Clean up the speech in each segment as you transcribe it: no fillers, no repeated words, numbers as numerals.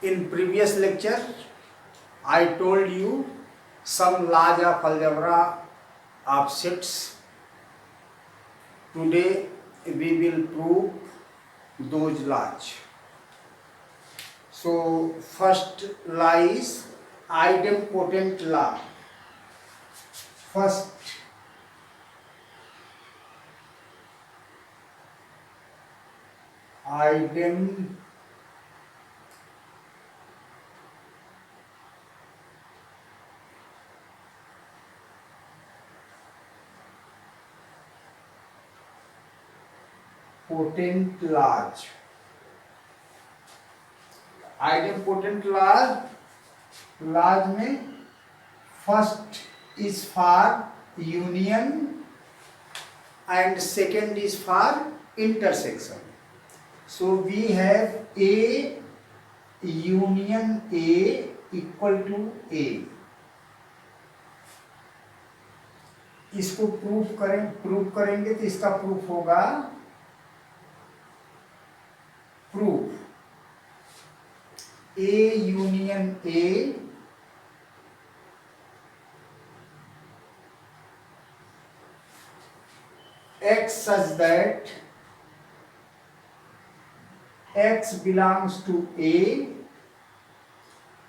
In previous lecture, I told you some laws of algebra of sets. Today we will prove those laws. So first law is idempotent law. First idempotent laws. Idempotent laws में first is for union and second is for intersection. So we have A union A equal to A. इसको proof करेंगे तो इसका proof होगा proof A union A X such that X belongs to A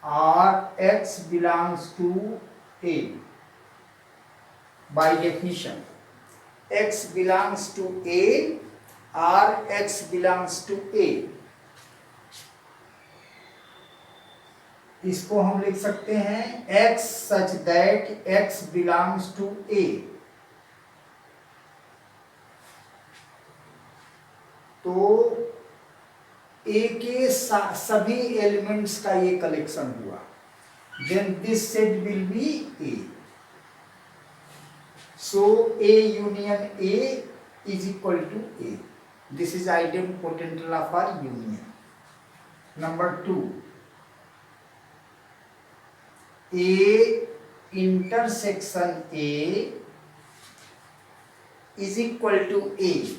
or X belongs to A. By definition, X belongs to A or X belongs to A. इसको हम लिख सकते हैं X such that X belongs to A. तो A के सभी elements का ये कलेक्शन हुआ. Then this set will be A. So A union A is equal to A. This is idempotent law for union. Number 2. A intersection A is equal to A.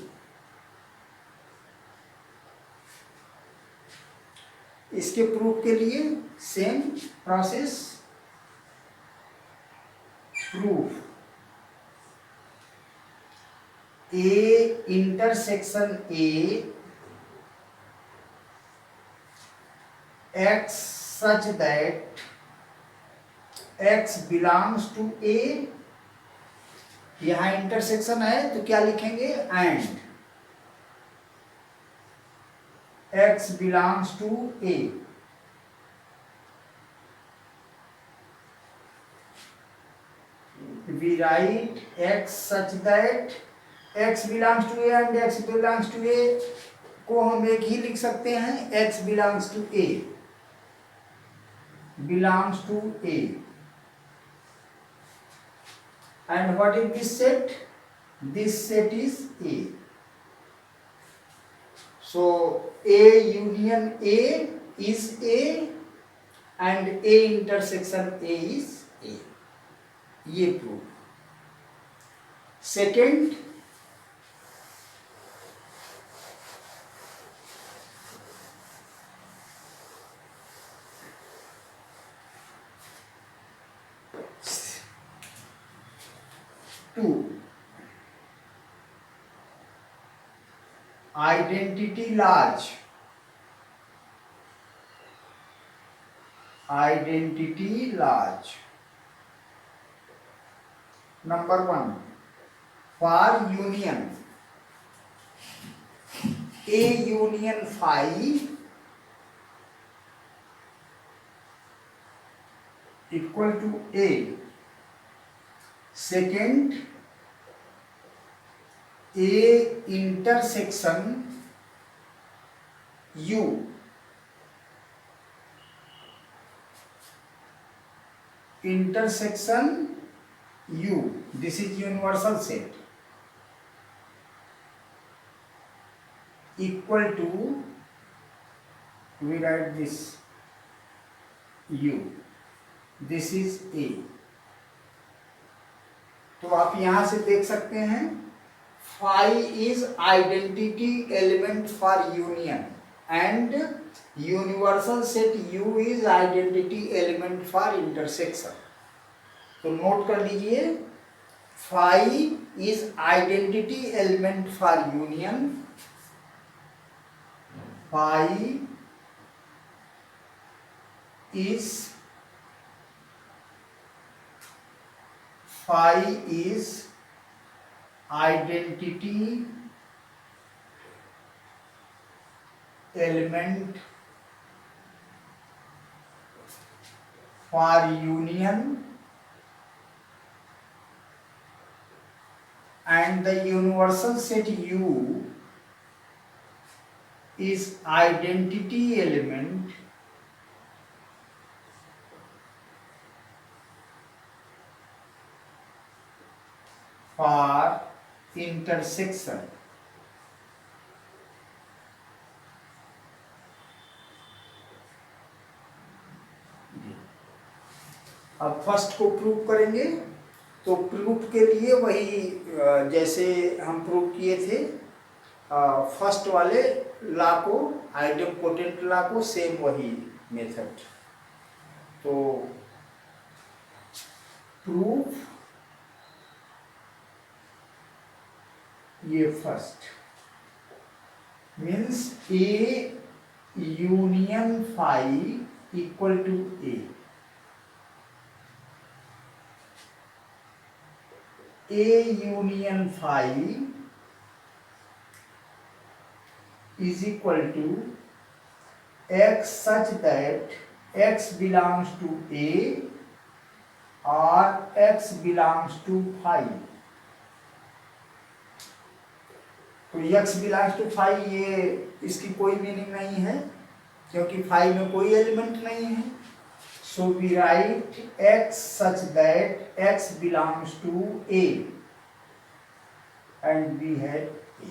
इसके proof के लिए same process. Proof A intersection A X such that X belongs to A. यहां intersection है तो क्या लिखेंगे and X belongs to A. We write X such that X belongs to A and X belongs to A को हम एक ही लिख सकते हैं. X belongs to A. Belongs to A. And what is this set? This set is A. So A union A is A and A intersection A is A. ये proof. Second, two identity laws. Identity laws. Number 1, for union A union phi equal to A. Second, A intersection U intersection U, this is universal set, equal to, we write this U, this is A. तो आप यहां से देख सकते हैं phi is identity element for union and universal set U is identity element for intersection. तो note कर लीजिए, phi is identity element for union, phi is identity element for union, and the universal set U is identity element for intersection. अब first को prove करेंगे, तो proof के लिए वही जैसे हम प्रूव किए थे फर्स्ट वाले लॉ को, आइडेम्पोटेंट लॉ को, सेम वही मेथड। तो प्रूफ ये first means A union phi equal to A, A union phi is equal to x such that x belongs to A or x belongs to phi। तो x belongs to phi ये इसकी कोई meaning नहीं है क्योंकि phi में कोई element नहीं है। So we write x such that x belongs to A and we had A.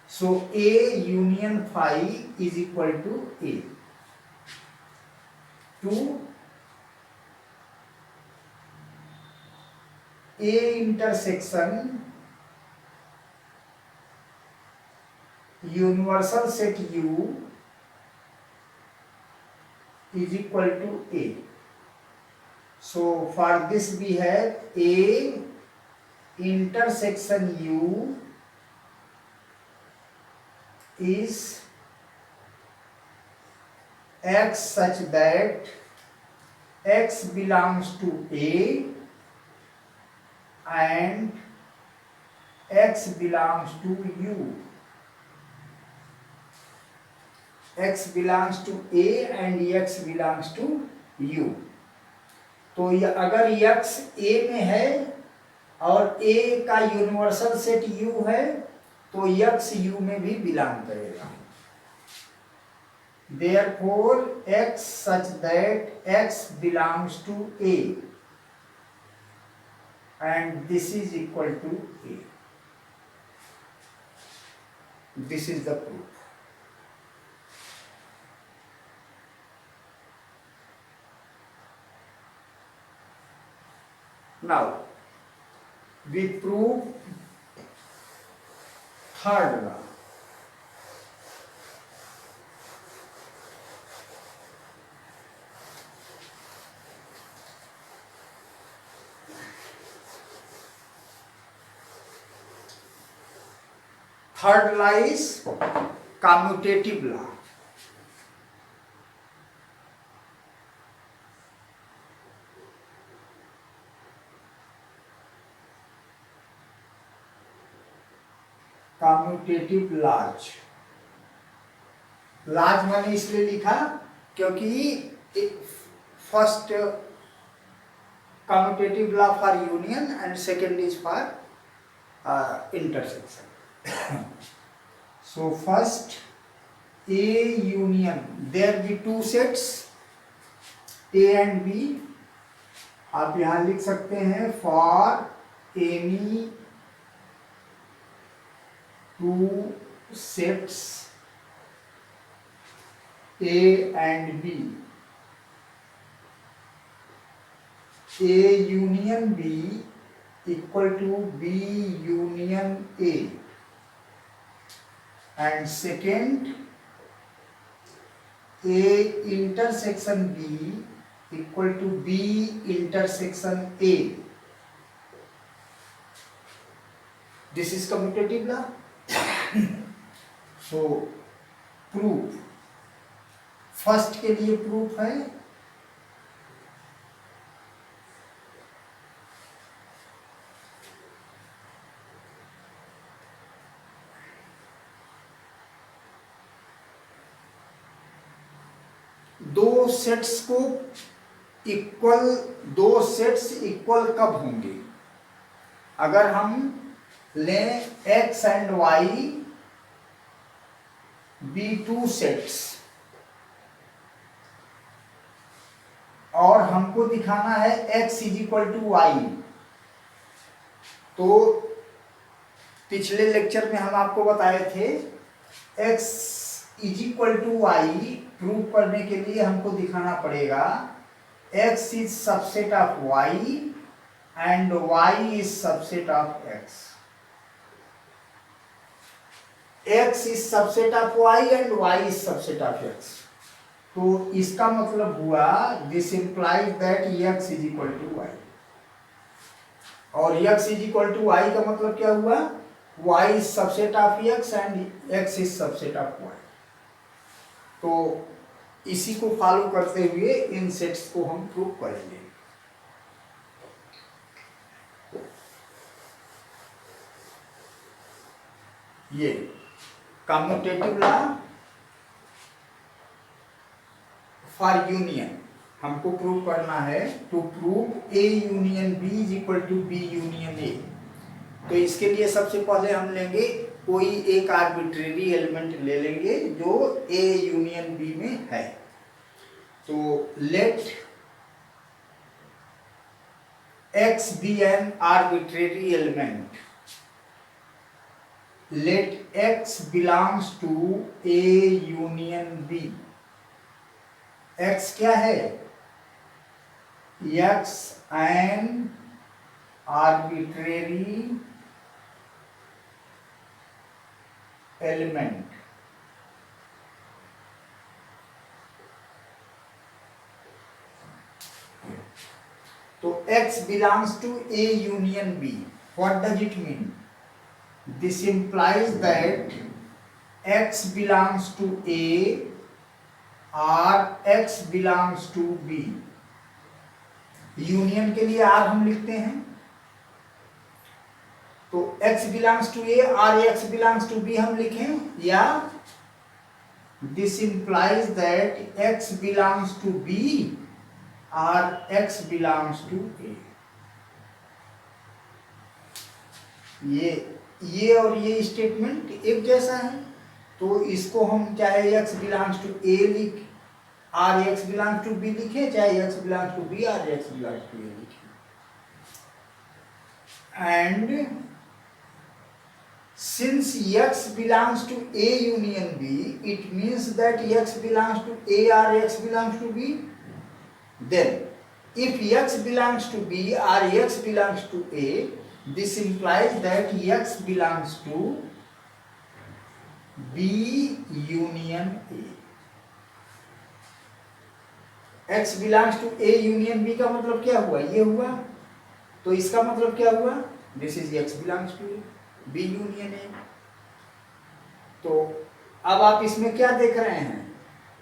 So A union phi is equal to A. To A intersection universal set U is equal to A. So for this we have A intersection U is x such that x belongs to A and x belongs to U. x belongs to A and x belongs to U. तो ये अगर x A में है और A का universal set U है तो x U में भी बिलोंग करेगा। Therefore x such that x belongs to A and this is equal to A. This is the proof. Now we prove third law. Third law is commutative law. Commutative laws, laws मैंने इसलिए लिखा क्योंकि first commutative law for union and second is for intersection. So first A union, there be two sets A and B, आप यहां लिख सकते हैं for any two sets A and B, A union B equal to B union A, and second A intersection B equal to B intersection A, this is commutative law. So proof, first के लिए proof है दो sets equal कब होंगे? अगर हम लें x and y be two sets और हमको दिखाना है x is equal to Y. तो पिछले लेक्चर में हम आपको बताए थे x is equal to Y prove करने के लिए हमको दिखाना पड़ेगा x is subset of y and y is subset of x। x is subset of y and y is subset of x। तो इसका मतलब हुआ this implies that x is equal to y, और x is equal to y का मतलब क्या हुआ? y is subset of x and x is subset of y। तो इसी को फॉलो करते हुए इन सेट्स को हम प्रूव करेंगे। ये कम्यूटेटिव लॉ फॉर यूनियन हमको प्रूव करना है। To prove A union B is equal to B union A. तो इसके लिए सबसे पहले हम लेंगे कोई एक आर्बिट्रेरी एलिमेंट ले लेंगे जो ए यूनियन बी में है। तो let x be an arbitrary element, let x belongs to A union B. x क्या है? x an arbitrary element. तो x belongs to A union B. What does it mean? This implies that x belongs to A or x belongs to B. Union के लिए R हम लिखते हैं, तो x belongs to A और x belongs to B हम लिखें, या this implies that x belongs to B or x belongs to A। ये और ये स्टेटमेंट एक जैसा है, तो इसको हम चाहे x belongs to A लिख और x belongs to B लिखे, चाहे x belongs to B और x belongs to A लिखे। And since x belongs to A union B, it means that x belongs to A or x belongs to B. Then if x belongs to B or x belongs to A, this implies that x belongs to B union A। x belongs to A union B का मतलब क्या हुआ? ये हुआ। तो इसका मतलब क्या हुआ? This is x belongs to B union A। तो अब आप इसमें क्या देख रहे हैं?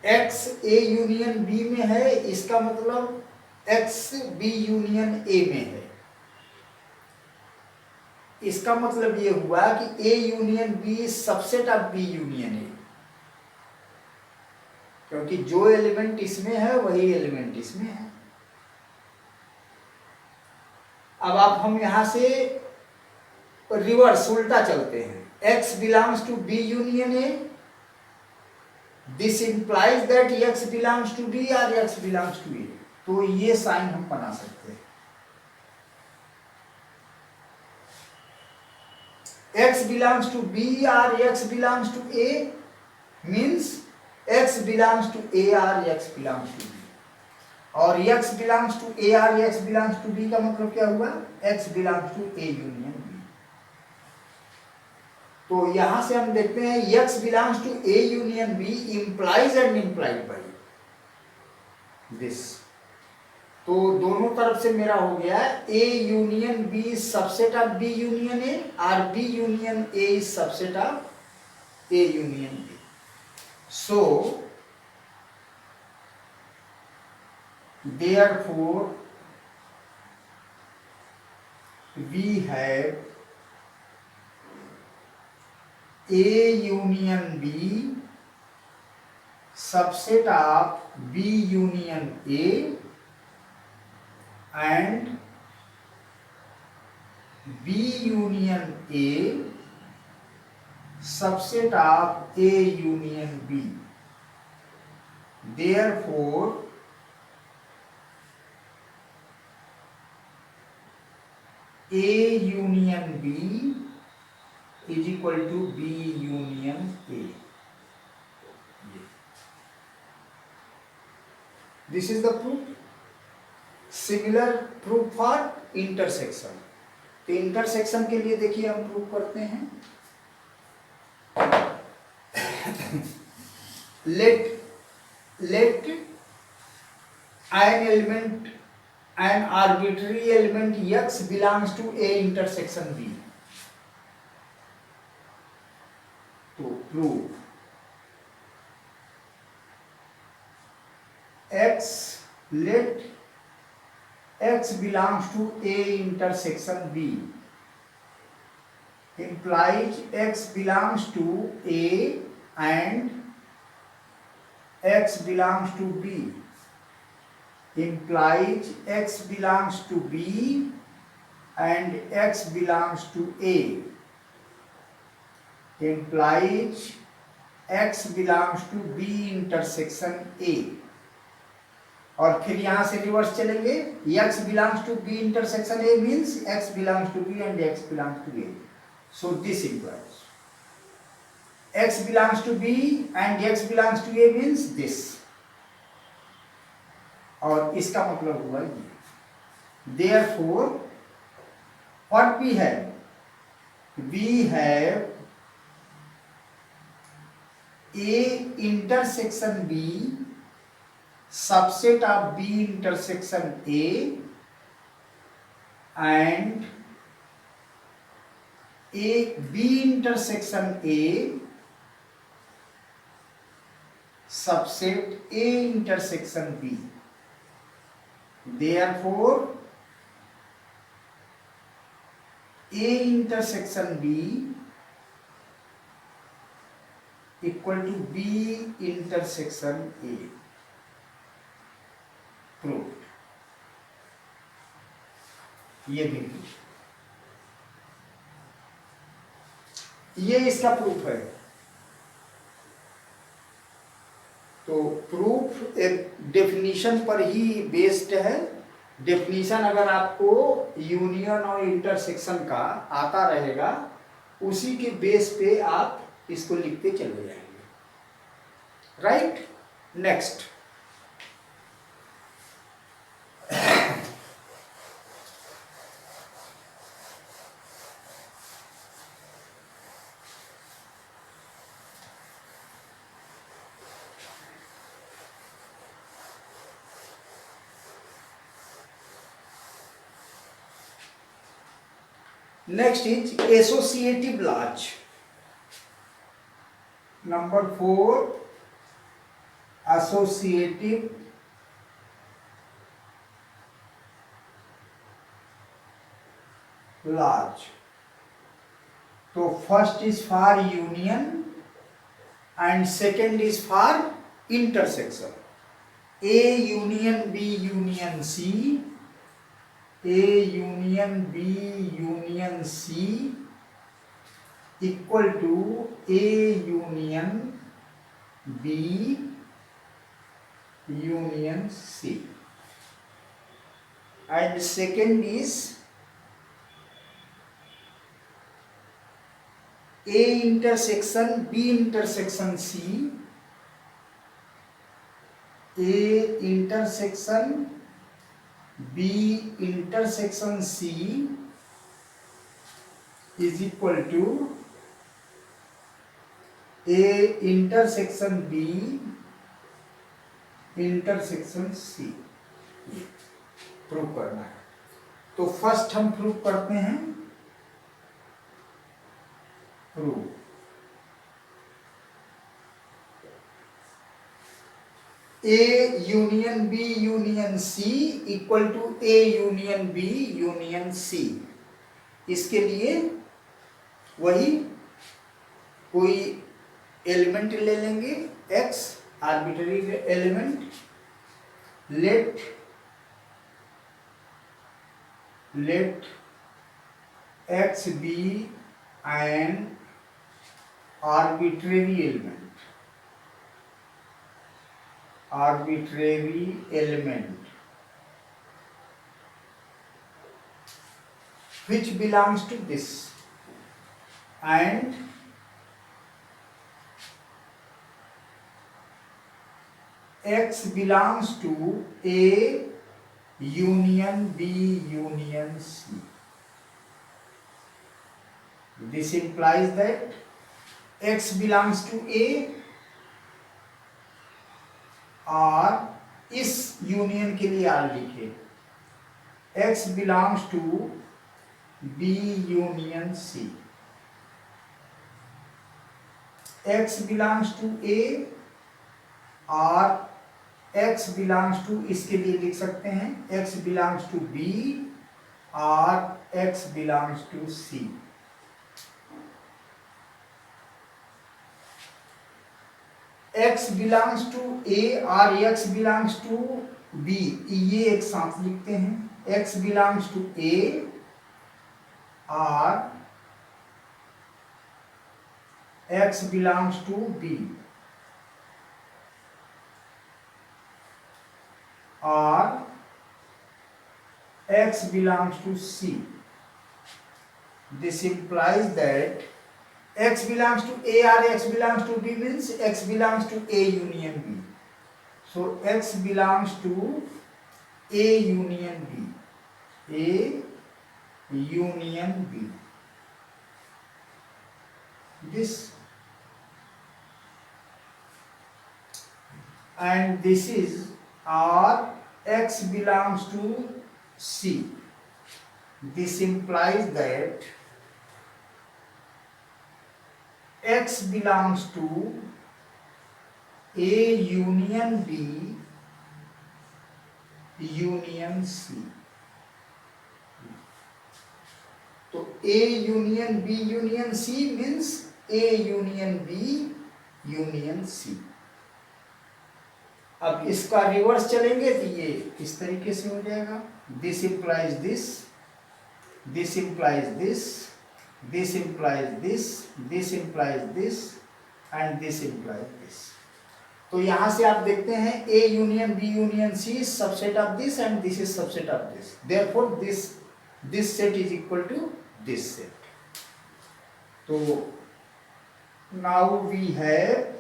x A यूनियन B में है, इसका मतलब x B यूनियन A में है। इसका मतलब ये हुआ कि A union B subset of B union A, क्योंकि जो एलिमेंट इसमें है वही एलिमेंट इसमें है। अब आप हम यहां से रिवर्स उल्टा चलते हैं। x belongs to B union A, this implies that x belongs to B or x belongs to A। तो ये साइन हम बना सकते हैं। x belongs to B or x belongs to A means x belongs to A or x belongs to B, और x belongs to A or x belongs to B का मतलब क्या हुआ? x belongs to A union B। तो यहां से हम देखते हैं x belongs to A union B implies and implied by this. तो दोनों तरफ से मेरा हो गया A union B is subset of B union A, और B union A is subset of A union B. So therefore we have A union B subset of B union A and B union A subset of A union B. Therefore A union B is equal to B union A. This is the proof. Similar proof for intersection. तो intersection के लिए देखिए हम prove करते हैं। let an element, an arbitrary element x belongs to A intersection B. तो prove let x belongs to A intersection B implies x belongs to A and x belongs to B implies x belongs to B and x belongs to A implies x belongs to B intersection A। और फिर यहां से reverse चलेंगे, x belongs to B intersection A means x belongs to B and x belongs to A. So this implies x belongs to B and x belongs to A means this. और इसका मतलब हुआ ये। Therefore, what we have? We have A intersection B subset of B intersection A and A B intersection A subset A intersection B. Therefore, A intersection B equal to B intersection A. Proved. ये देखिए, ये इसका proof है। तो proof एक definition पर ही based है। Definition अगर आपको यूनियन और इंटरसेक्शन का आता रहेगा, उसी के बेस पे आप इसको लिखते चले जाएंगे। Right, next next is associative laws. Number 4, associative laws. तो first is for union and second is for intersection. A union B union C, A union B union C equal to A union B union C, and second is A intersection B intersection C, A intersection B intersection C is equal to A intersection B intersection C prove करना है। तो first हम prove करते हैं, prove A union B union C equal to A union B union C. इसके लिए वही कोई एलिमेंट ले लेंगे x, arbitrary element, let x be an arbitrary element which belongs to this, and x belongs to A union B union C. This implies that x belongs to A, और इस union के लिए R लिखे, x belongs to B union C. x belongs to A और x belongs to, इसके लिए लिख सकते हैं x belongs to B और x belongs to C. x belongs to A और x belongs to B, ये एक साथ लिखते हैं। x belongs to A और x belongs to B और x belongs to C. This implies that x belongs to A or x belongs to B means x belongs to A union B. So x belongs to A union B. A union B. This, and this is or x belongs to C. This implies that x belongs to A union B union C. तो A union B union C means A union B union C. अब इसका reverse चलेंगे तो ये इस तरीके से हो जाएगा, this implies this, this implies this, this implies this, this implies this and this implies this. तो यहां से आप देखते हैं A union B union C is subset of this and this is subset of this. Therefore this set is equal to this set. तो now we have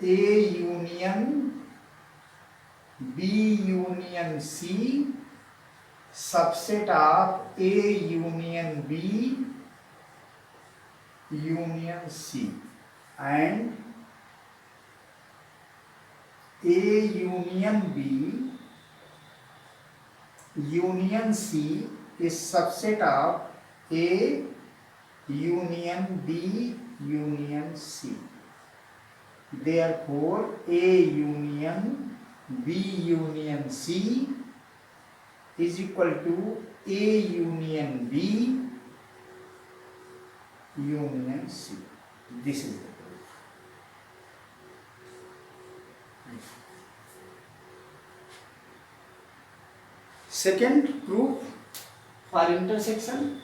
A union B union C subset of A union B union C, and A union B union C is subset of A union B union C. Therefore A union B union C is equal to A union B union C. This is the proof. Second proof for intersection.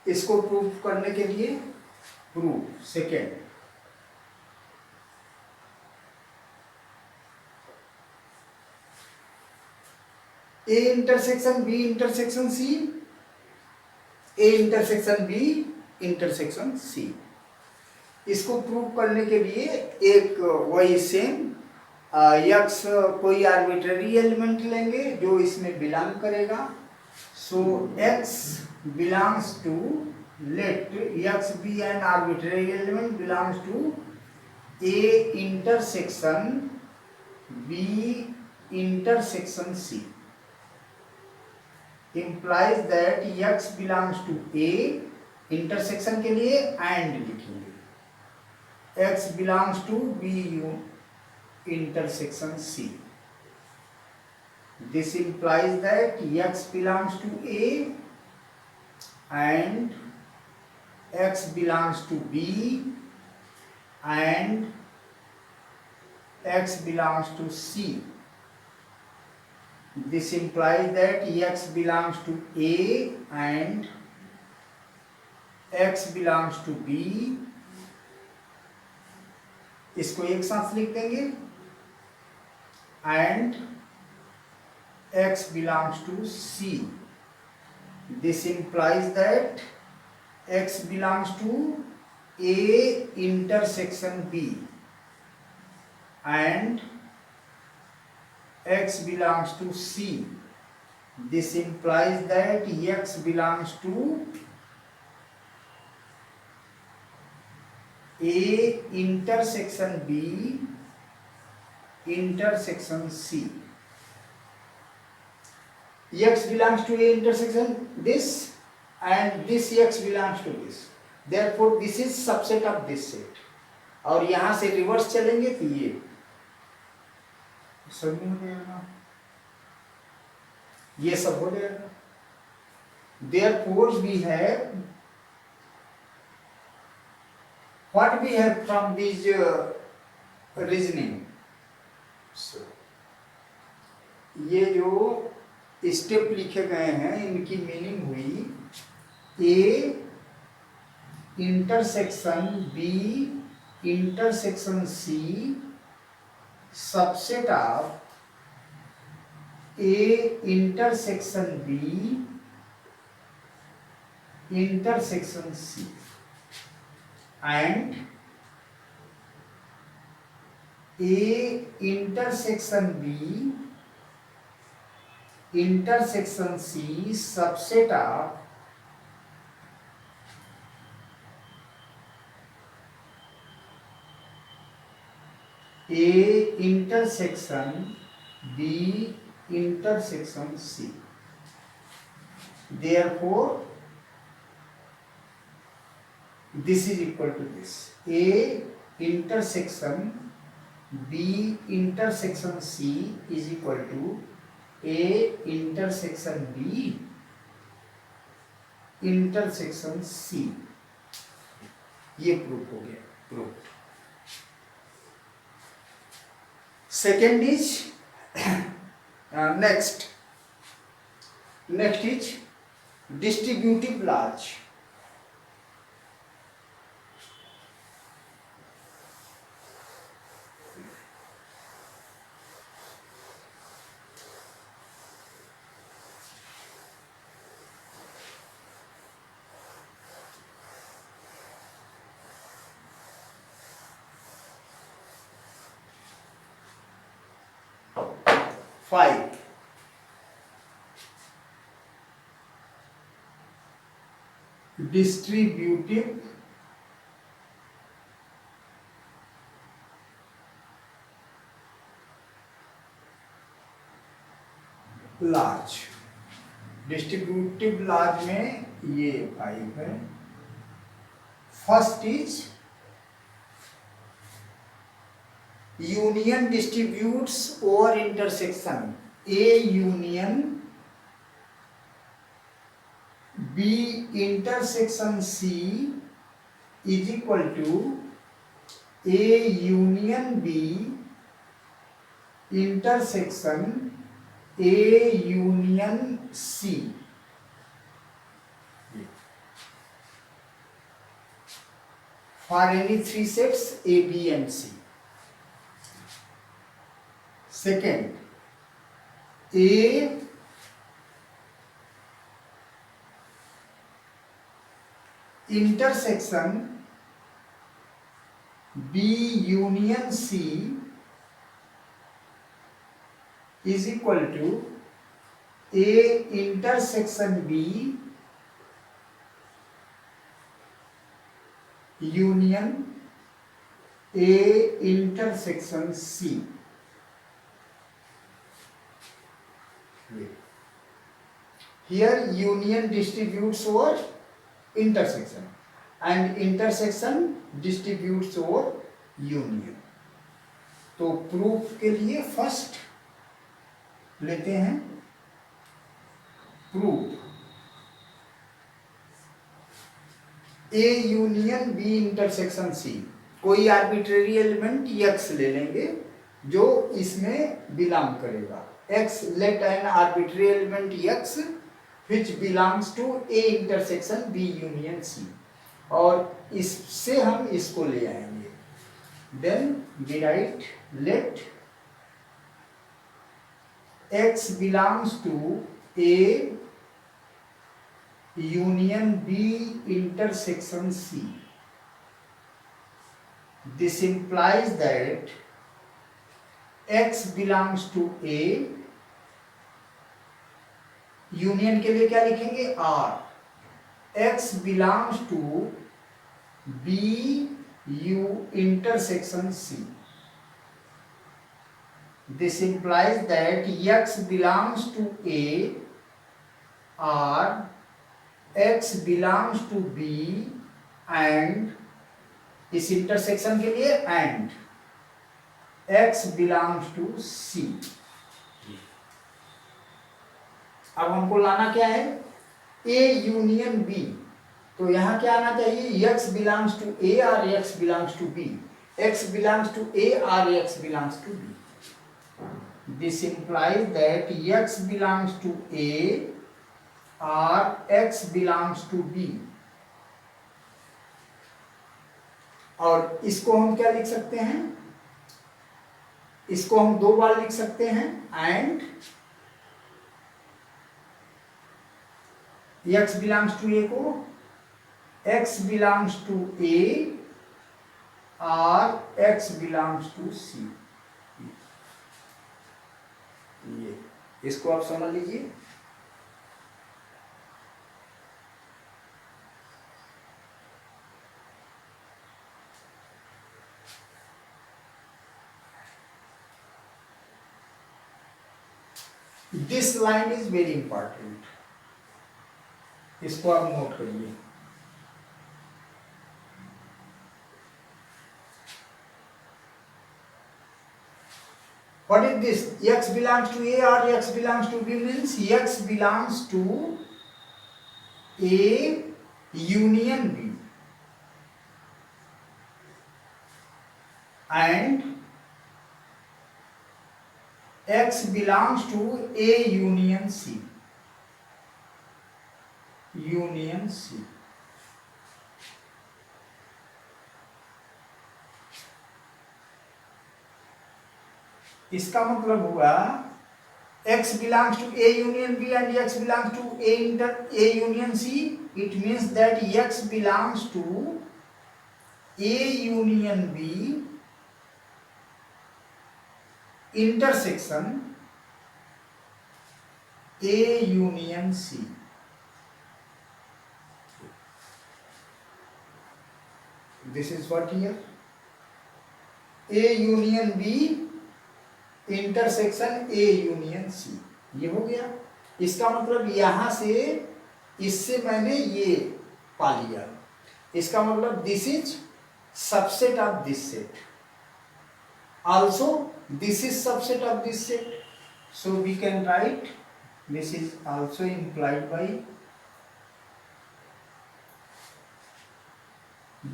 इसको prove करने के लिए proof second, A intersection B intersection C, A intersection B intersection C. इसको prove करने के लिए एक वही सेम यक्स कोई आर्बिट्ररी एलिमेंट लेंगे जो इसमें बिलोंग करेगा. सो x belongs to, let x be an arbitrary element belongs to A intersection B intersection C. Implies that x belongs to A. Intersection के लिए एंड लिखेंगे. x belongs to B intersection C. This implies that x belongs to A and x belongs to B and x belongs to C. This implies that x belongs to A and x belongs to B. इसको एक साथ लिख देंगे. And x belongs to C. This implies that x belongs to A intersection B and x belongs to C. This implies that x belongs to A intersection B intersection C. X belongs to A intersection this and this x belongs to this. Therefore this is subset of this set. और यहां से reverse चलेंगे तो ये सब हो जाएगा, ये सब हो जाएगा. Therefore we have what we have from this reasoning. So ये जो स्टेप लिखे गए हैं इनकी मीनिंग हुई A intersection B intersection C subset of A intersection B intersection C and A intersection B intersection C subset of A intersection B intersection C. Therefore this is equal to this. A intersection B intersection C is equal to A intersection B intersection C. ये proof हो गया. Proof. Second is next is distributive laws. Five. Distributive laws. Distributive laws में ये five है. First is union distributes over intersection. A union B intersection C is equal to A union B intersection A union C. For any three sets A B and C. Second, A intersection B union C is equal to A intersection B union A intersection C. Here union distributes over intersection and intersection distributes over union. तो proof के लिए first लेते हैं proof A union B intersection C. कोई arbitrary element x ले लेंगे जो इसमें बिलोंग करेगा. x, let an arbitrary element x which belongs to A intersection B union C, और इससे हम इसको ले आएंगे. Then we write let x belongs to A union B intersection C. This implies that x belongs to A. Union के लिए क्या लिखेंगे R. x belongs to B U intersection C. This implies that x belongs to A R, x belongs to B and इस intersection के लिए and x belongs to C. अब हमको लाना क्या है A यूनियन B. तो यहाँ क्या आना चाहिए x belongs to A or x belongs to B. x belongs to A or x belongs to B. This implies that x belongs to A or x belongs to B. और इसको हम क्या लिख सकते हैं, इसको हम दो बार लिख सकते हैं and x belongs to A को x belongs to A और x belongs to C. ये इसको आप समझ लीजिए. This line is very important. इसको आप नोट करिए. What is this? X belongs to A or X belongs to B means X belongs to A union B and X belongs to A union C. Union C. इसका मतलब हुआ x belongs to A union B and x belongs to A union C. It means that x belongs to A union B intersection A union C. This is what here A union B intersection A union C. ये हो गया. इसका मतलब यहां से इससे मैंने ये पा लिया. इसका मतलब this is subset of this set, also this is subset of this set. So we can write this is also implied by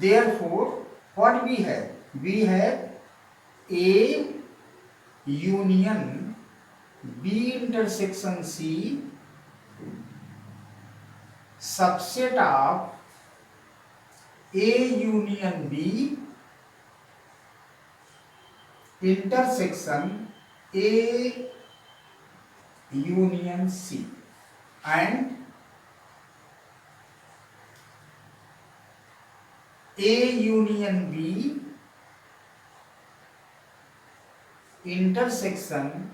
therefore what we have A union B intersection C subset of A union B intersection A union C and A union B intersection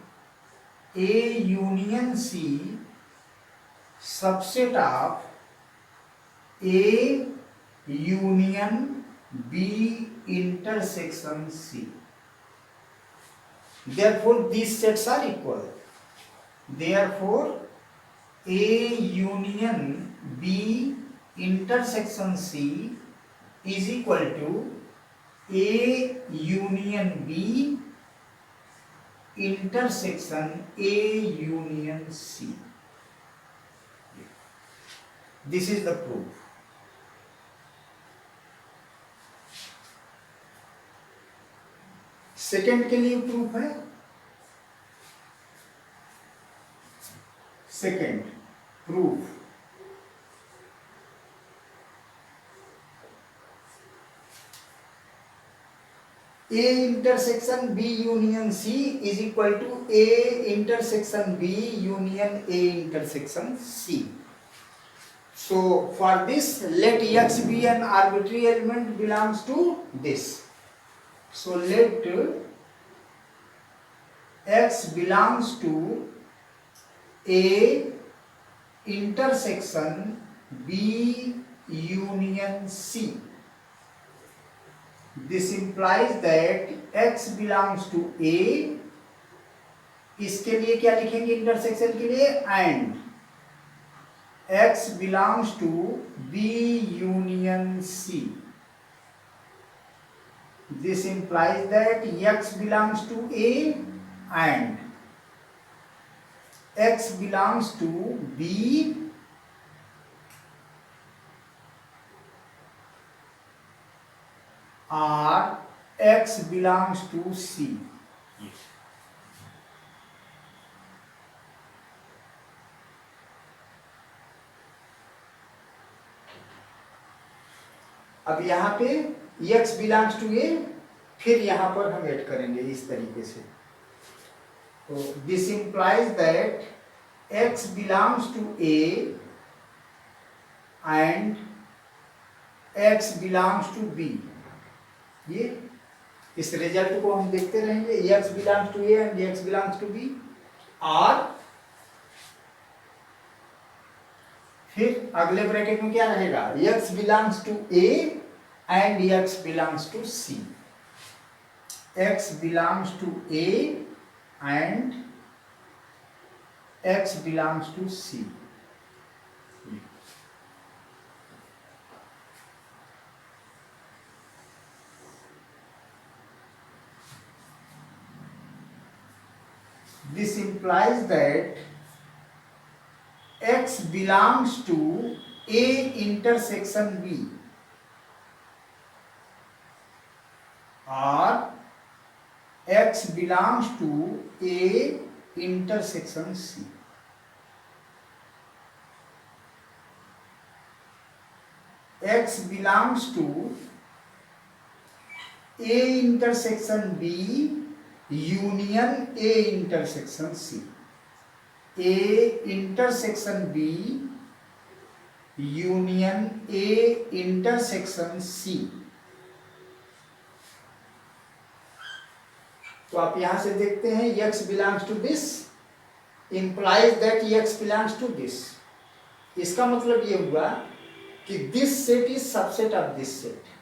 A union C subset of A union B intersection C. Therefore these sets are equal. Therefore A union B intersection C is equal to A union B intersection A union C. This is the proof. Second के लिए proof है. Second proof A intersection B union C is equal to A intersection B union A intersection C. So for this, let X be an arbitrary element belongs to this. So let X belongs to A intersection B union C. This implies that X belongs to A. इसके लिए क्या लिखेंगे intersection के लिए? And X belongs to B union C. This implies that X belongs to A and X belongs to B or X belongs to C. अब यहाँ पे X belongs to A, फिर यहाँ पर हम ऐड करेंगे इस तरीके से. तो this implies that X belongs to A and X belongs to B. ये इस रिजल्ट को हम देखते रहेंगे. X belongs to A and X belongs to B. और फिर अगले ब्रैकेट में क्या रहेगा? X belongs to A and X belongs to C. X belongs to A and X belongs to C. This implies that X belongs to A intersection B or X belongs to A intersection C. X belongs to A intersection B union A intersection C. A intersection B union A intersection C. तो आप यहां से देखते हैं X belongs to this implies that X belongs to this. इसका मतलब ये हुआ कि this set is subset of this set.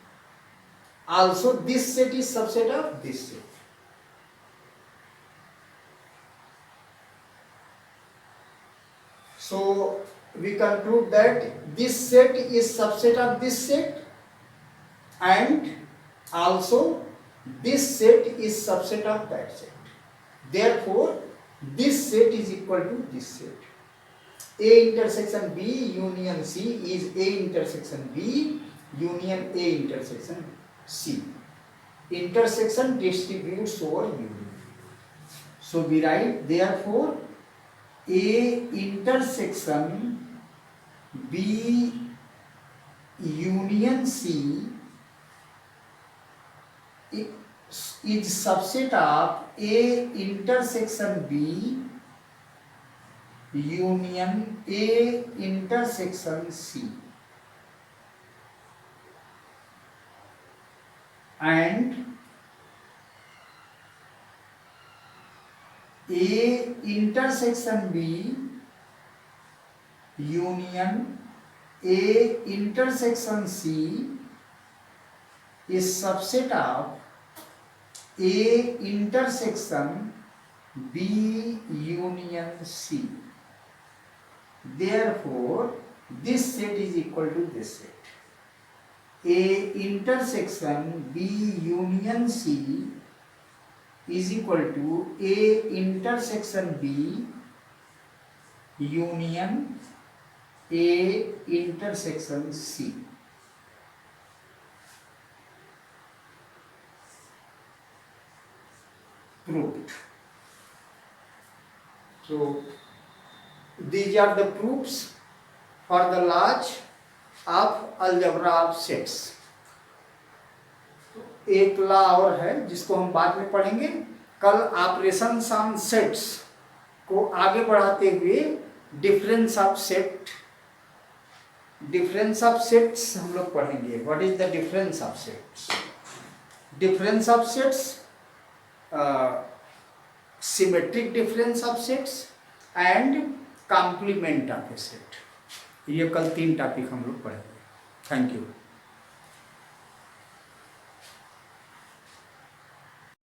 Also this set is subset of this set. So we conclude that this set is subset of this set and also this set is subset of that set. Therefore this set is equal to this set. A intersection B union C is A intersection B union A intersection C. Intersection distributes over union. So we write therefore A intersection B union C is subset of A intersection B union A intersection C and A intersection B union A intersection C is subset of A intersection B union C. Therefore, this set is equal to this set. A intersection B union C is equal to A intersection B union A intersection C. Proved. So these are the proofs for the laws of algebra of sets. एक law और है जिसको हम बाद में पढ़ेंगे. कल operations on sets को आगे बढ़ाते हुए डिफरेंस ऑफ सेट्स हम लोग पढ़ेंगे. What is the difference of sets? Difference of sets, symmetric difference of sets and complement of a set. ये कल 3 टॉपिक हम लोग पढ़ेंगे. Thank you.